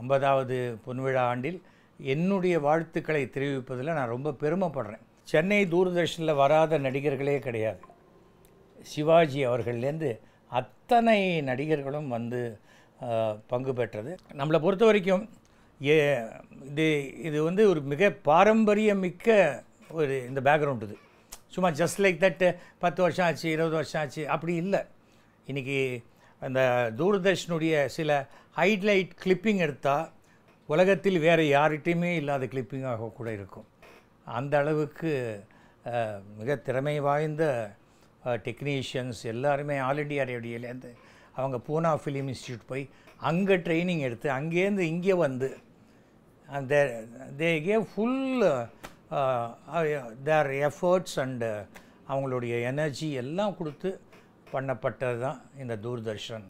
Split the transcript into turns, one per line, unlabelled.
50வது பொன்விழா ஆண்டில் என்னுடைய வாழ்த்துக்களை தெரிவிப்பதில் நான் ரொம்ப பெருமைப்படுறேன். சென்னை தூர்தர்ஷனில் வராத நடிகர்களே கிடையாது. சிவாஜி அவர்கள்லேருந்து அத்தனை நடிகர்களும் வந்து பங்கு பெற்றது. நம்மளை பொறுத்த வரைக்கும் இது வந்து ஒரு மிக பாரம்பரியமிக்க ஒரு இந்த பேக்ரவுண்ட். இது சும்மா ஜஸ்ட் லைக் தட் 10 வருஷம் ஆச்சு 20 வருஷம் ஆச்சு அப்படி இல்லை. இன்றைக்கி அந்த தூர்தர்ஷனுடைய சில ஹைலைட் கிளிப்பிங் எடுத்தால் உலகத்தில் வேறு யார்கிட்டையுமே இல்லாத கிளிப்பிங்காக கூட இருக்கும். அந்த அளவுக்கு மிக திறமை வாய்ந்த டெக்னீஷியன்ஸ் எல்லாருமே ஆல் இண்டியா ரேடியோலேருந்து அவங்க பூனா ஃபிலிம் இன்ஸ்டியூட் போய் அங்கே ட்ரைனிங் எடுத்து அங்கேருந்து இங்கே வந்து அந்த they gave full their efforts and அவங்களுடைய எனர்ஜி எல்லாம் கொடுத்து பண்ணப்பட்டது தான் இந்த தூர்தர்ஷன்.